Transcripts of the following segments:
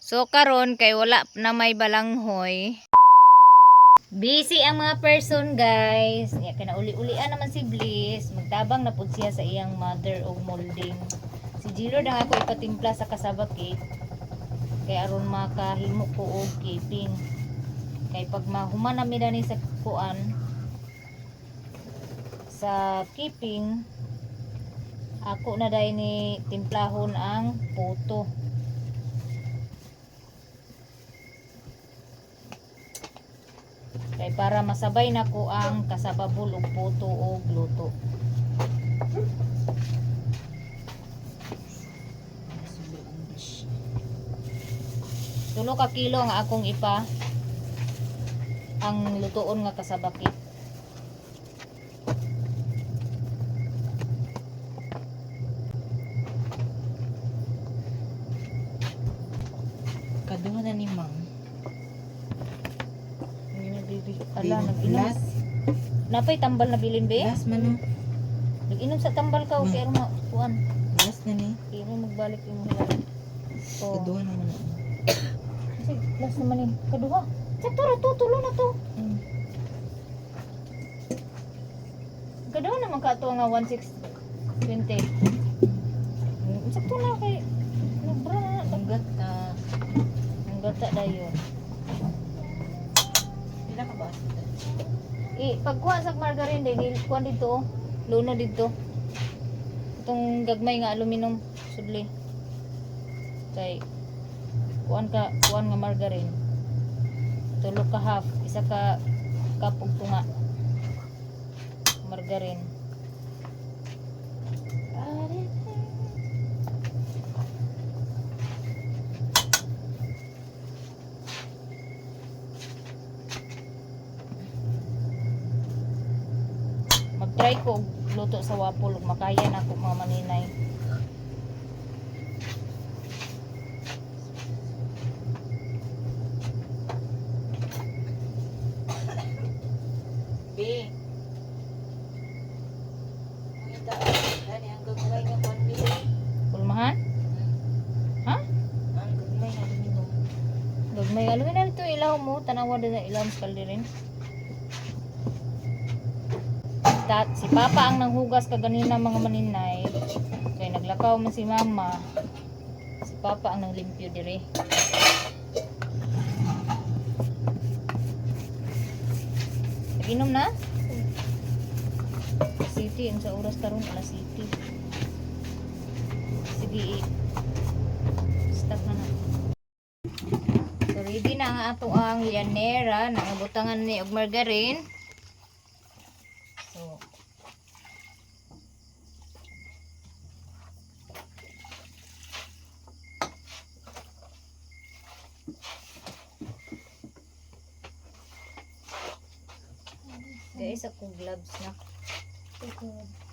So karon kay wala na may balanghoy. Busy ang mga person guys. Nya kinauli-ulian naman si Bliss. Magtabang na pud siya sa iyang mother og molding. Si Jilo na ako ipatimpla sa cassava cake. Kay aron makahimo ko og keeping. Kay pag mahuman na mi dani sa kuan sa keeping, ako na dai ni timplahon ang puto. Kay para masabay na ko ang kasababol og puto og luto. Tulo ka kilo nga akong ipa ang lutoon nga kasabakit. Kaduha na ni Mang. Ala, nag-inom. Napay tambal na bilin be? Last man no. Nag-inom sa tambal ka o kaya ma kuan. Last na ni. Kaya magbalik yung hilang. Oh. Kaduha na man. Kasi last naman eh. Kaduha. Sakto ra to, tulo na to. Kaduha naman ka to nga 1620. Sakto na kay nabra na Hanggat ang gata dayon. pila ka ba? Pagkuha sa margarine din, kuha dito, luno dito. Itong gagmay nga aluminum sudli. Kay kuan nga margarine. Tulo ka half, isa ka cup og tunga. Margarine. Mag-try ko og luto sa wapol ug makaya na ako mga maninay. B. Ang dani ang gagmay nga kon nila. Pulmahan? Ha? Ang gagmay nga aluminum. Gagmay aluminum ito ilaw mo, tanawa din na ilaw sa kaldirin. Si Papa ang nanghugas kaganina mga maninay. Kaya naglakaw man si Mama. Si Papa ang nanglimpyo dire. Nag-inom na? City, ang sa oras karon alas City. Sige, stop na na. So ready na ang ato ang llanera na butangan ni og margarine. So, guys, ako gloves na.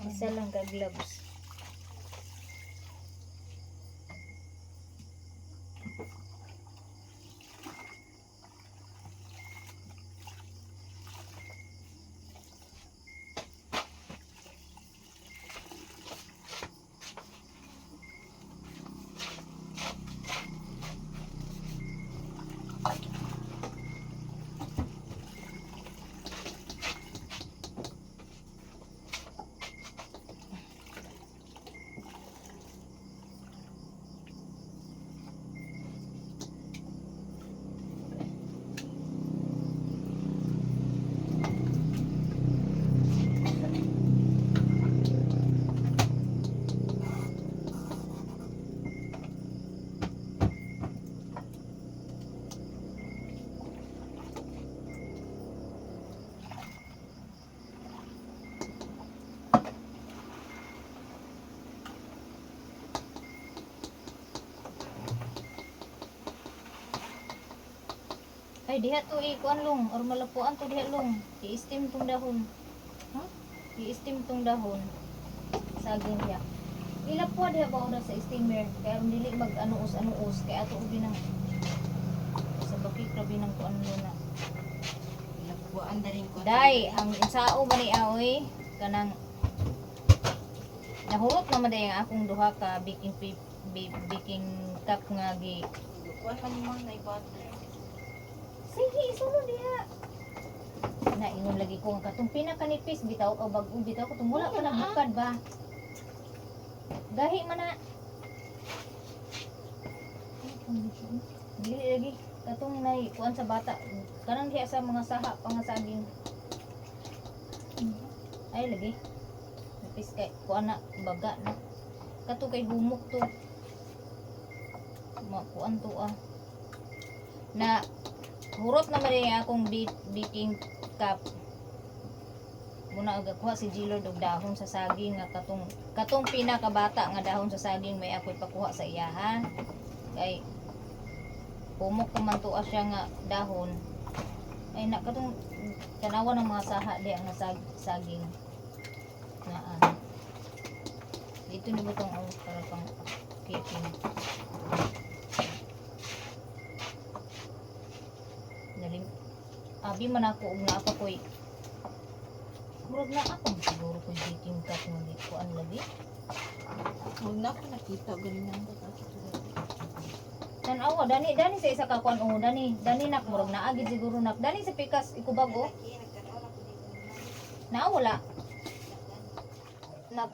Isa lang ka gloves. Ay, diha to ikuan long, or malapuan to diha long. I-steam tong dahon. Ha? I-steam tong dahon. Saging diha. Ilapwa diha ba ora sa steamer? Kaya aron dili mag-anuos-anuos kay ato ubi nang sa bakit grabe nang kuan na. Ilapwaan na rin ko. Dai, ang insao man ni aoy kanang nahurot naman day ang akong duha ka baking cup nga Kuan man yung mga butter. Sige, isunod diha. Naingon lagi ko nga katong pinakanipis bitaw o bag-o bitaw ko tumula pa na bukad ba. Gahi man na. Dili lagi katong nay kuan sa bata. Kanang diha sa mga saha pangasaging. Ay lagi. Nipis kay kuan na baga na. Kato kay gumok to. Makuan to na hurot na man akong baking cup muna aga kuha si Gilord og dahon sa saging nga katong pinakabata nga dahon sa saging may ako'y pakuha sa iya ha kay pumok naman to siya nga dahon ay na katong tanawa ng mga saha di ang saging na dito ni butong para pang cooking. Abi man ako og naa pa koy. Murag na ako siguro koy baking cup nga dito an lagi. Huwag na ako nakita ganyan ko kasi Tan-awa dani sa isa ka kuan dani nak murag naa gid siguro nak dani sa pikas ikubag Naa wala. Nak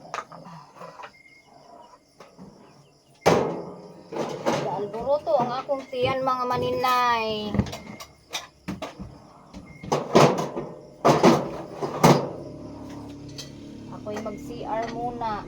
Alboroto ang akong tiyan mga maninay. Ako'y mag-CR muna.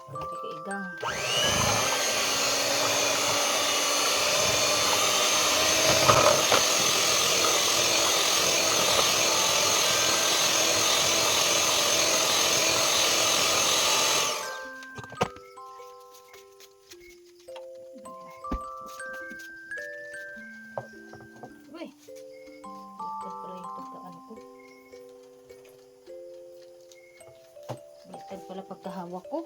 Grabe ka igang. Uy. Ikat pala yung pagkaan ko. Ikat pala pagkahawak ko.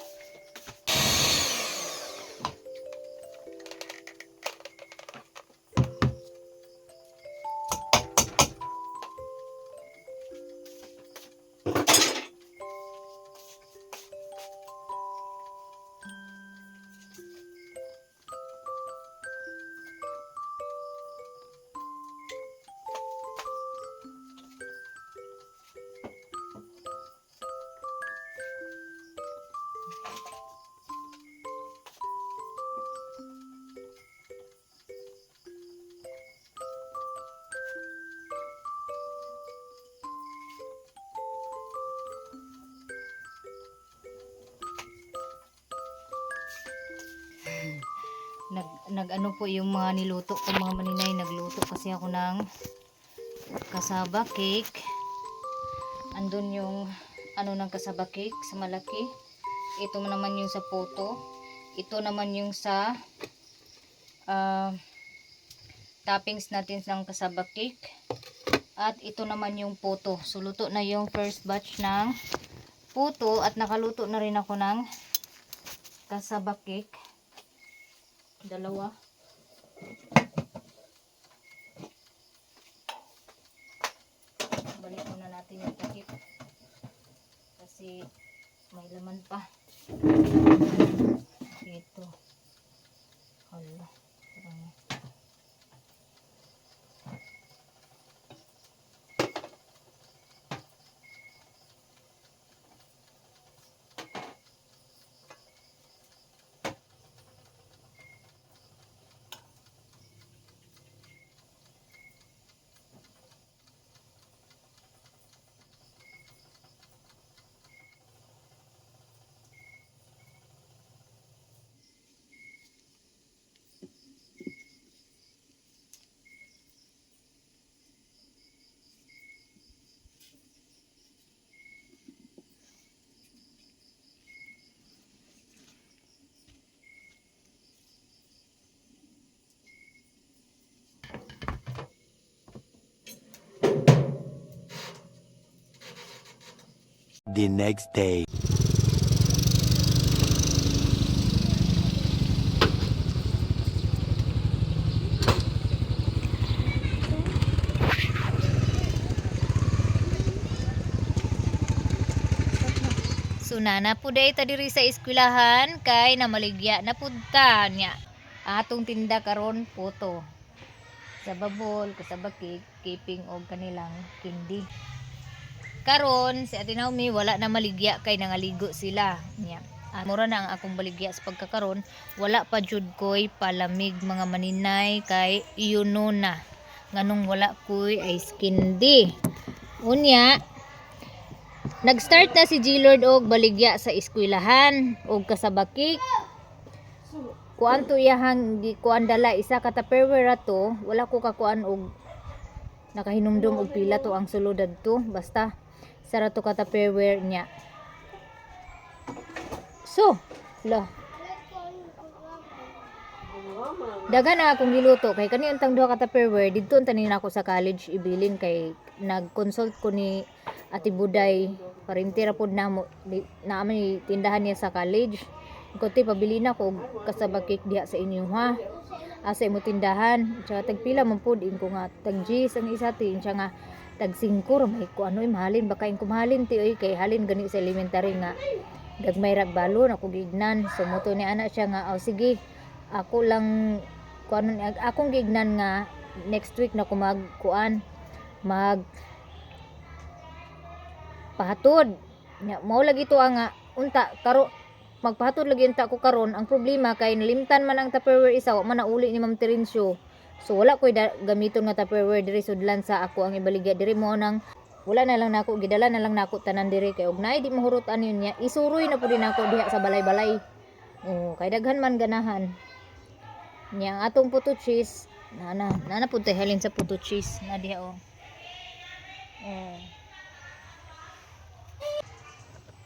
Nag-ano po yung mga niluto ko mga maninay, nagluto kasi ako ng kasaba cake. Andun yung ano ng kasaba cake sa malaki. Ito naman yung sa photo. Ito naman yung sa toppings natin ng kasaba cake. At ito naman yung photo. So luto na yung first batch ng photo at nakaluto na rin ako ng kasaba cake. Dalawa. Balik muna natin yung takip. pa. Ito. Hala. Parang the next day. sunana po day ta diri sa eskwelahan kay namaligya na pud ta nya. Atong tinda karon puto. Sa babol, kasabakik, keeping og kanilang kindi. Karon si Ate Naomi wala na maligya kay nangaligo sila nya. Mura na ang akong baligya sa pagkakaron, wala pa jud koy palamig mga maninay kay iuno na. Nganong wala koy ice candy. Unya, nag-start na si G-Lord og baligya sa eskwelahan og kasabakik. Kuan to iyahang kuan dala isa ka Tupperware ato, wala ko kakuan og nakahinumdum og pila to ang sulod adto, basta sara to ka Tupperware nya. So, la. Dagan na akong giluto kay kani untang duha ka Tupperware didto tanin ako sa college ibilin kay nag-consult ko ni Ate Buday parintira pod namo na may tindahan niya sa college. Kunti pabili na ko kasabakik diha sa inyo ha. Asa imo tindahan, tsaka tagpila man pud ko nga tag G's ang isa ti siya nga tag 5 may ko ano mahalin baka ko mahalin ti oy kay halin gani sa elementary nga gagmay rag balon ako gignan. So moto ni ana siya nga oh sige ako lang kuan akong gignan nga next week na ko magkuan mag pahatod nya mao lagi to nga unta karo magpahatod lagi unta ko karon. Ang problema kay nalimtan man ang Tupperware isa wa man nauli ni Ma'am Terencio, so wala koy gamiton nga Tupperware diri sudlan sa ako ang ibaligya diri mo nang wala na lang nako gidala na lang nako tanan diri kay og naay di mahurutan yun niya isuroy na pud nako diha sa balay-balay. Kay daghan man ganahan niya ang atong puto cheese nana pud tay halin sa puto cheese na diha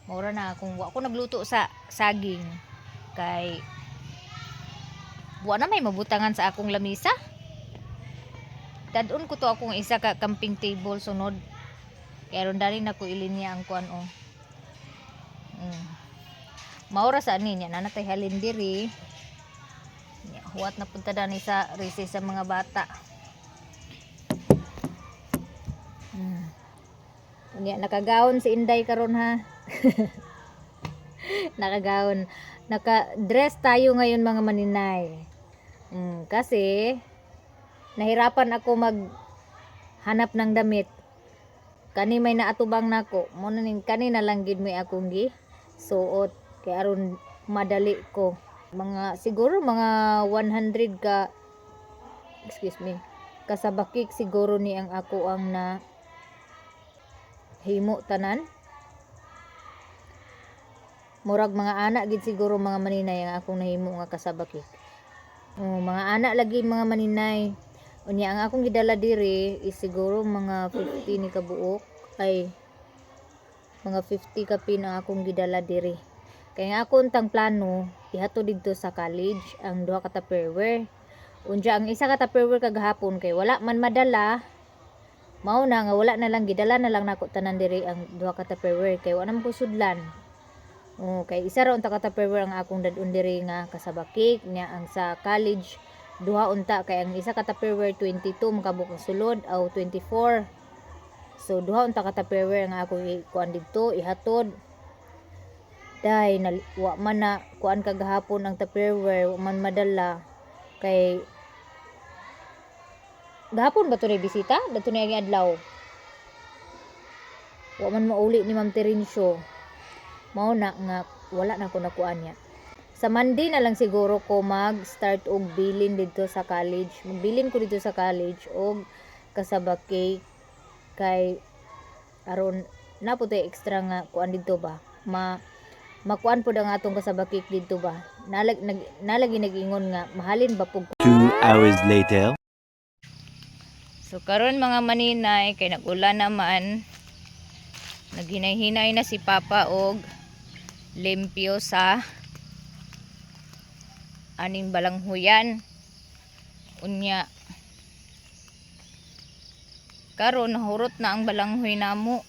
mura na kung wa ko nagluto sa saging kay wa na may mabutangan sa akong lamisa. Dadon ko to akong isa ka camping table sunod kay ron dali na ko ilinya ang kuan maura sa ani nya nanatay halin diri huwat na punta dani sa recess sa mga bata. Unya nakagaon si Inday karon ha. Nakagaon, naka-dress tayo ngayon mga maninay. Kasi nahirapan ako maghanap ng damit. Kani may naatubang nako, mo na ning kani na lang gid may akong gi suot kay aron madali ko. Siguro mga 100 ka kasabakik siguro ni ang ako ang na himo tanan. Murag mga anak gid siguro mga maninay ang akong nahimo nga kasabakik. Mga anak lagi mga maninay. Unya ang akong gidala diri is siguro mga 50 ni kabuok ay mga 50 ka pin ang akong gidala diri. Kay nga ako untang plano ihatod didto sa college ang duha ka Tupperware. Unya ang isa ka Tupperware kagahapon kay wala man madala. Mao na nga wala na lang gidala na lang nako tanan diri ang duha ka Tupperware kay wala man ko sudlan. Kay isa ra unta ka Tupperware ang akong dadun diri nga kasabakik nya ang sa college duha unta kay ang isa ka Tupperware 22 makabuk sulod aw 24. So duha unta ka Tupperware nga ako kuan didto ihatod. Day wa man na kuan kagahapon ang Tupperware, wa man madala kay gahapon ba to ni bisita? Dato ni ang adlaw. Wa man mauli ni Ma'am Terencio. Mao na nga wala na ko nakuan niya. Sa Monday na lang siguro ko mag-start og bilin dito sa college. Magbilin ko dito sa college og kasaba cake kay aron na po extra nga kuan dito ba. Makuan po ang atong kasaba cake dito ba. Nalagi nag-ingon nga mahalin ba pug 2 hours later. So karon mga maninay kay nag-ulan naman. Naghinay-hinay na si Papa og limpyo sa aning balanghoyan. Unya karon nahurot na ang balanghoy namo.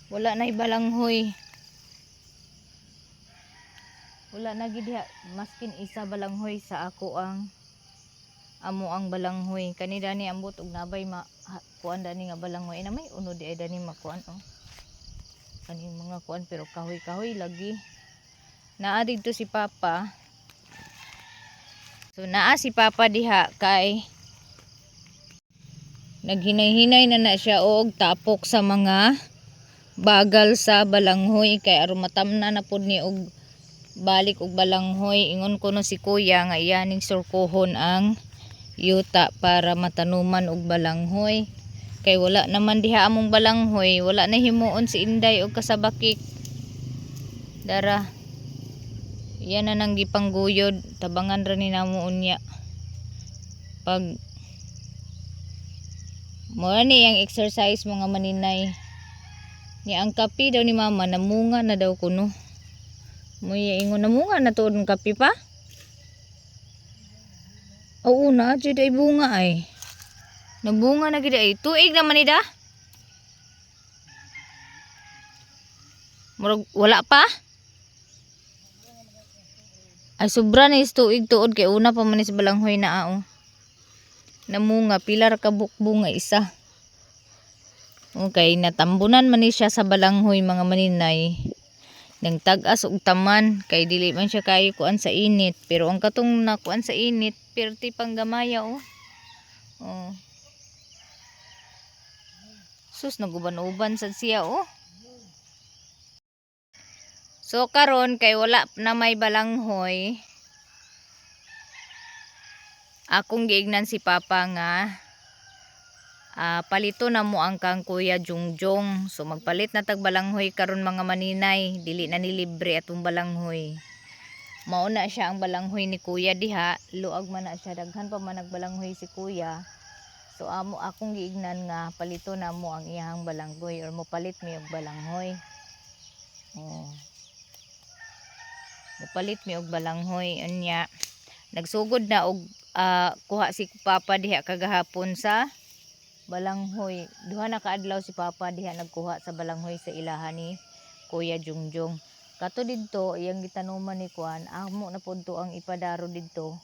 Wala na balanghoy. Wala na gid maskin isa balanghoy sa ako ang amo ang balanghoy. Kanida ni ambot og nabay kuan dani nga balanghoy na may uno di ay dani makuan oh. Kaning mga kuan pero kahoy-kahoy lagi. Naa didto si Papa. So naa si Papa diha kay naghinay-hinay na siya og tapok sa mga bagal sa balanghoy kay aron matamna na pud ni og balik og balanghoy. Ingon ko no si Kuya nga iyaning surkuhon ang yuta para matanuman og balanghoy. Kay wala naman diha among balanghoy, wala na himuon si Inday og kasabakik. Dara. Yan na nang gipangguyod, tabangan ra ni namo unya. Pag mo ni ang exercise mga maninay. Ni ang kapi daw ni mama namunga na daw kuno. Moy ingon namunga na tuod ang kapi pa. Oo na, jud ay bunga ay. Nabunga na gid ay. Tuig naman ida. Murag wala pa. Ay sobra na is tuig tuod kay una pa man is balanghoy na ao. Namunga pilar ka bunga isa. Okay, natambunan man ni siya sa balanghoy mga maninay. Nang tag-as og taman kay dili man siya kayo kuan sa init, pero ang katong nakuan sa init perti pang gamaya oh. Oh. Sus naguban-uban sad siya oh. So karon kay wala na may balanghoy. Akong giignan si Papa nga palito na mo ang kang Kuya Jungjong. So magpalit na tag balanghoy karon mga maninay, dili na ni libre atong balanghoy. Mauna siya ang balanghoy ni Kuya diha, luag man na siya, daghan pa man nagbalanghoy si Kuya. So akong giignan nga palito na mo ang iyang balanghoy or mo palit mi og balanghoy. Oh. Mo palit mi og balanghoy unya. Nagsugod na og kuha si Papa diha kagahapon sa balanghoy. Duha na kaadlaw si Papa diha nagkuha sa balanghoy sa ilahan ni Kuya Jungjong. Kato didto iyang gitanuman ni kuan, amo na pud to ang ipadaro didto.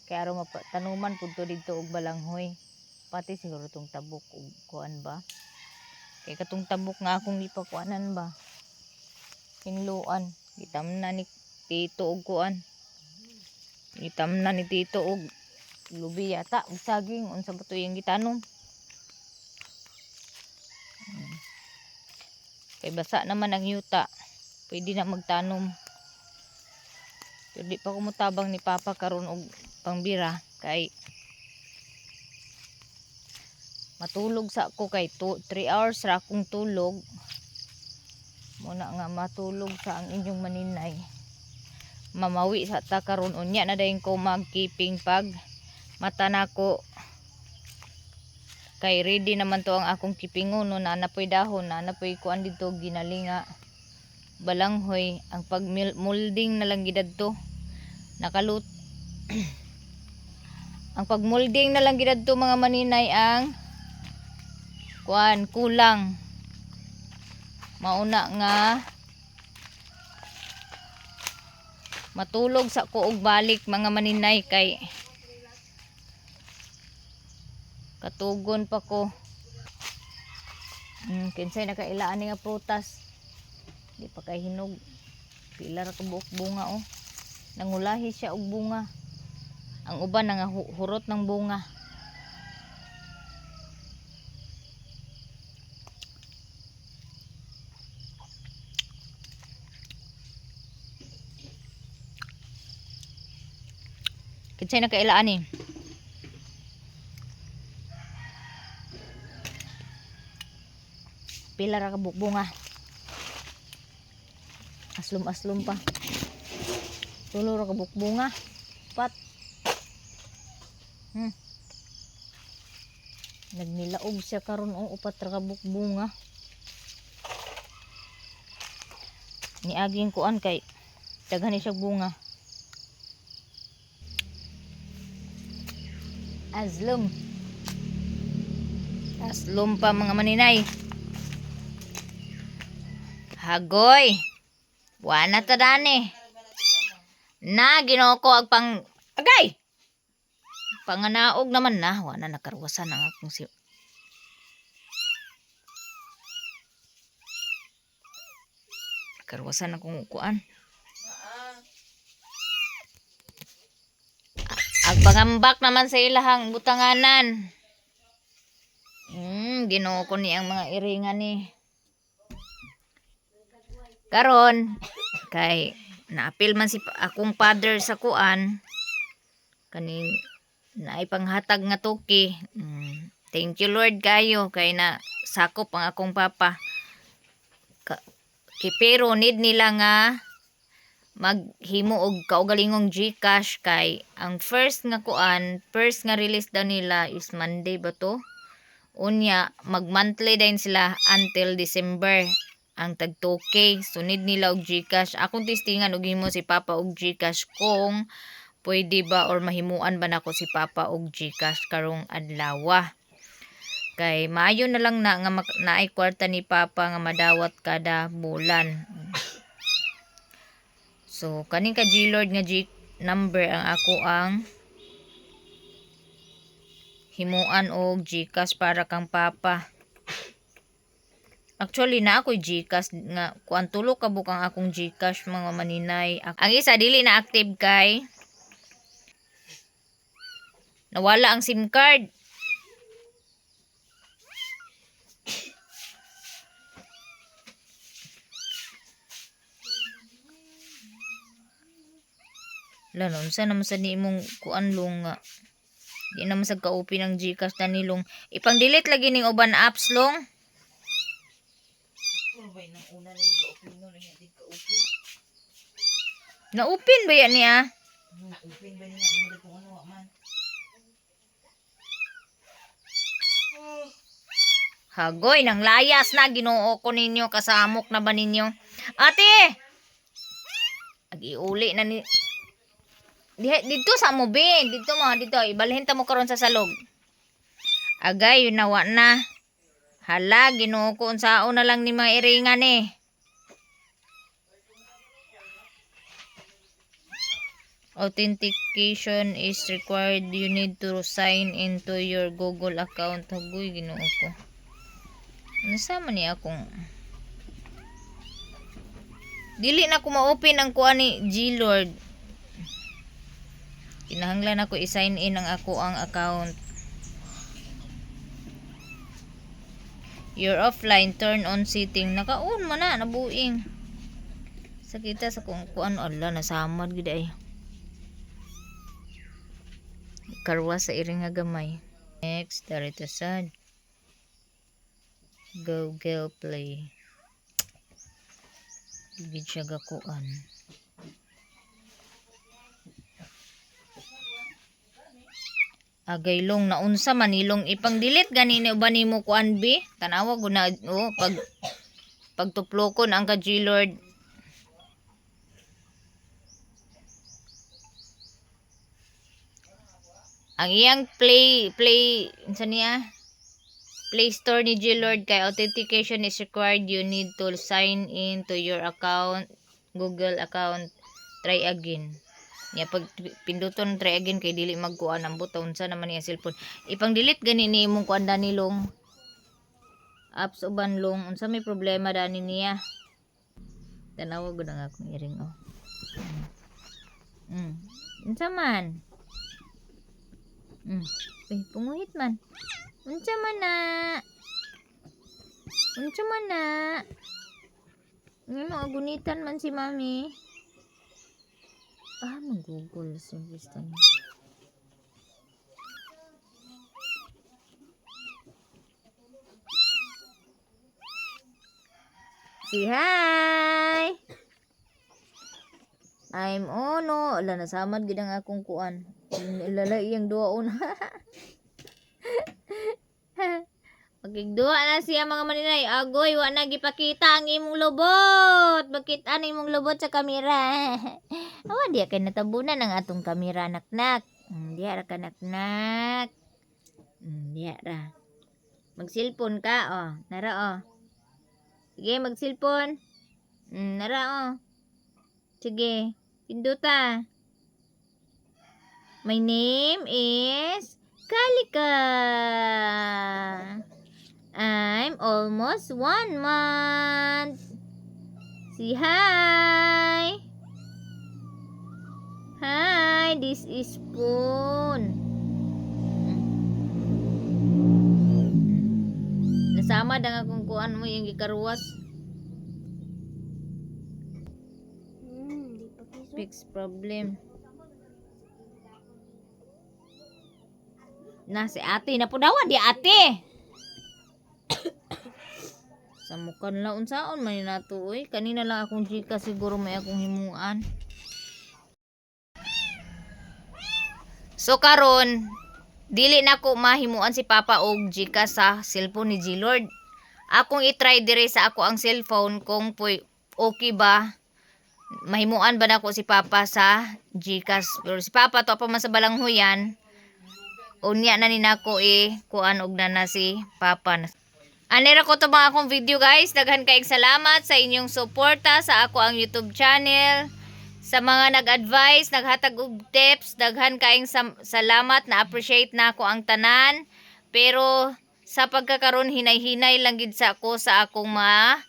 Kay aron matanuman pud to didto og balanghoy. Pati siguro tong tabok og kuan ba. Kay katong tabok nga akong gipakuanan ba. Hinluan, gitamna ni Tito og kuan. Gitamna ni Tito og lubi yata ug saging unsa ba to iyang gitanom. Kay basa naman ang yuta. Pwede na magtanom. Pero di pa kumutabang ni Papa karon og pangbira. Kay matulog sa ako kay 3 hours ra akong tulog. Muna nga matulog sa ang inyong maninay. Mamawi sa ta karon unya na dayon ko magkeeping pag mata nako. Kay ready naman to ang akong kipingon no na napoy dahon na napoy kuan dito ginalinga balanghoy ang pag molding na lang gidad to nakalut ang pag molding na lang gidad to mga maninay ang kuan kulang mauna nga matulog sa ko og balik mga maninay kay katugon pa ko Kinsay nakailaan ni nga prutas. Di pa kay hinog. Pila ra ka buok bunga oh. Nangulahi siya og bunga. Ang uban nga hurot ng bunga. Kinsay nakailaan ni? Pila ra ka buok bunga. Aslom-aslom pa. Tulo ra ka buok bunga. Pat. Nagnilaog siya karon og upat ra ka buok bunga. Niaging kuan kay daghan ni siya bunga. Aslom. Aslom pa mga maninay. Hagoy. Wana ta dani. Na Ginoo ko ag pang agay. Panganaog naman na, wala nakarwasan ang akong si karwasan akong kuan. Ag pangambak naman sa ilahang butanganan. Ginoo ko ni ang mga iringan ni. Karon kay naapil man si akong father sa kuan kaning naipanghatag nga tuki. Thank you Lord kayo kay na sakop ang akong papa. Pero need nila nga maghimo og kaugalingong GCash kay ang first nga release daw nila is Monday ba to? Unya mag monthly din sila until December ang tag 2K. So need nila og GCash. Akong testingan og himo si papa og GCash kung pwede ba or mahimuan ba nako si papa og GCash karong adlaw. Kay maayo na lang na nga naay kwarta ni papa nga madawat kada bulan. So kaning ka G-Lord nga G number ang ako ang himuan og GCash para kang papa. Actually na ako'y GCash nga kuan tulo ka bukang akong GCash mga maninay. Ang isa dili na active kay nawala ang SIM card. Lanon sa naman sa ni imong kuan long nga. Di naman sa ka-open ng GCash na nilong. Ipang-delete lagi ning uban apps long. Na-open ba yan niya? Na-open ba niya? Hindi ko ano man. Hagoy, nang layas na. Ginoo ko ninyo. Kasamok na ba ninyo? Ate! Ag-iuli na ni... Dito sa mo, Ben. Dito mo, dito. Ibalhin ta mo karon sa salog. Agay, yun nawa na. Hala, Ginoo ko. Unsaon na lang ni mga iringan eh. Authentication is required. You need to sign into your Google account. Hagoy, Ginoo ko. Nasama niya akong... Dili na ko ma-open ang kuha ni G-Lord. Kinahanglan ako i-sign in ang ako ang account. You're offline. Turn on setting. Naka-on mo na. Nabuing. Sakita sa kung kuan. Allah, nasamad gid ay. Karwa sa iring nga gamay. Next, darito sad. Google Play. Bigid siya gakuan. Agaylong naunsa manilong ipang-delete ganini uban nimo kuan bi. Tanawa guna pagtuplokon ang ka G-Lord. Ang iyang play unsa niya? Play Store ni G-Lord kay authentication is required. You need to sign in to your account, Google account. Try again. Ya pag pinduton try again kay dili magkuan ang buton sa naman niya cellphone. Ipang delete gani ni imong kuan danilong. apps uban long unsa may problema dani niya. Tanawa gud ang akong iring oh. Unsa man? Uy, punguhit man. Unsa man na? Unsa man na? Ngano agunitan man si mami. Mag-google service tani. Si hi. I'm Ono. Ala nasamad gid ang akong kuan. Ilala iyang duwaon. Magigduwa na siya mga maninay. Agoy, wa na gipakita ang imong lubot. Bakit ano imong lubot sa kamera? Awa, diya kay natabunan ang atong kamera, naknak. Diya ra ka, naknak. Diya ra. Mag-cellphone ka, oh. Nara, oh. Sige, mag-cellphone. Nara, oh. Sige, pinduta. My name is Kalika. I'm almost 1 month. Say hi. Hi, this is Spoon. Nasama dang akong kuan mo yung gikaruwas. Di pa kiso. Fix problem. Na si ate na po daw di ate. Sa mukan la unsaon man nato oy. Kanina lang akong chika siguro may akong himuan. So karon dili na ko mahimuan si Papa og chika sa cellphone ni G-Lord. Akong i-try dire sa ako ang cellphone kung okay ba. Mahimuan ba nako si Papa sa Gcash. Pero si Papa to pa man sa balanghoyan. Unya na ni nako kuan og na si Papa. Anira ko to mga akong video guys. Daghan kaayong salamat sa inyong suporta sa ako ang YouTube channel. Sa mga nag-advise, naghatag og tips, daghan kaayong salamat, na appreciate na ako ang tanan. Pero sa pagkakaroon hinay-hinay lang gid sa ako sa akong mga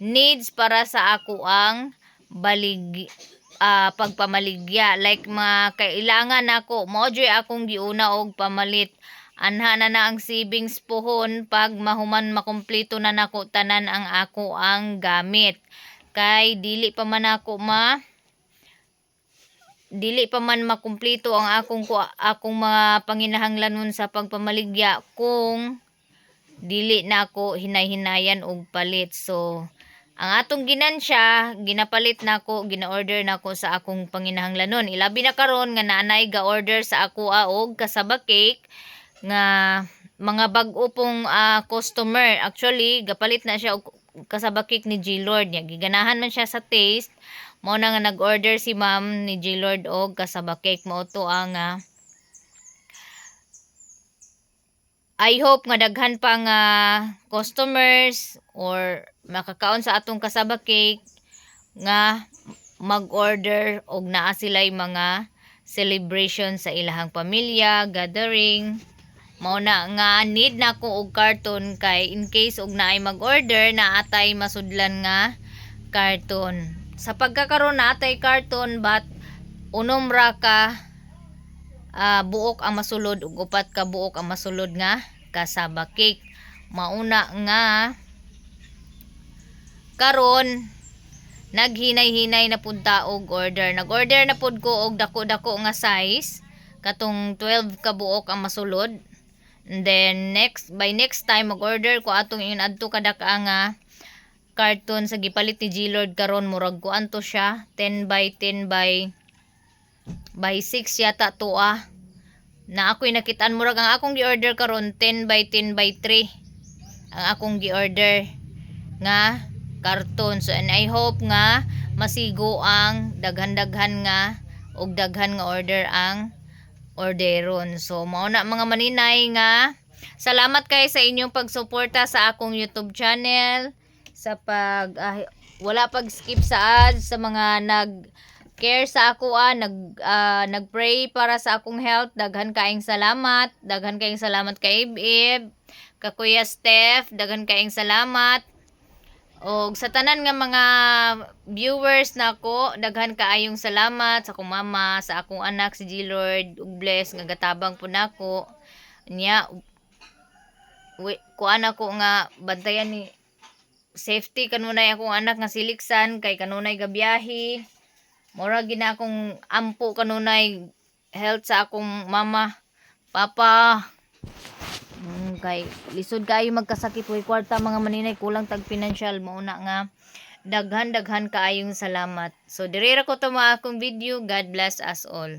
needs para sa ako ang pagpamaligya. Like mga kailangan ako, mo joy akong giuna og pamalit. Anha na ang savings pohon pag mahuman makumpleto na nako tanan ang ako ang gamit. Kay dili pa man makumpleto ang akong mga panginahanglanon sa pagpamaligya kung dili na ako hinay-hinayan og palit. So ang atong ginansya, ginapalit nako, gina-order nako sa akong panginahanglanon. Ilabi na karon nga naanay ga-order sa ako og kasaba cake nga mga bag-o pong customer. Actually, gapalit na siya og kasaba cake ni G-Lord niya. Giganahan man siya sa taste. Mao na nga nag-order si ma'am ni G-Lord og kasaba cake. Mao to ang I hope nga daghan pa nga customers or makakaon sa atong kasaba cake nga mag-order og naa sila'y mga celebration sa ilahang pamilya, gathering. Mao na nga need na ko og karton kay in case og naay mag-order na atay masudlan nga karton. Sa pagkakaroon na atay karton but unom ra ka buok ang masulod ug upat ka buok ang masulod nga kasaba cake. Mauna nga karon naghinay-hinay na pud ta og order. Nag-order na pud ko og dako-dako nga size katong 12 ka buok ang masulod. And then by next time mag-order ko atong inadto kadaka nga karton sa gipalit ni G-Lord karon murag ko anto siya 10 by 10 by 6 yata to na ako'y nakitaan murag ang akong gi-order karon 10 by 10 by 3 ang akong gi-order nga karton. So and I hope nga masigo ang daghan-daghan nga og daghan nga order ang orderon. So mao na mga maninay nga salamat kay sa inyong pagsuporta sa akong YouTube channel, sa wala pag skip sa ads, sa mga nag-care sa ako nag-pray para sa akong health. Daghan kaayong salamat kay Ibib, Kakuya Steph, daghan kaayong salamat. O sa tanan nga mga viewers nako, daghan kaayong salamat sa akong mama, sa akong anak si G-Lord, ug bless nga gatabang po nako. Nya kuan ako nga bantayan ni safety kanunay akong anak nga siliksan kay kanunay gabiyahe. Mura gina akong ampo kanunay health sa akong mama, papa. Kay lisod kayo magkasakit way kwarta mga maninay kulang tag financial mauna nga daghan kaayong salamat. So dire ra ko to mga akong video. God bless us all.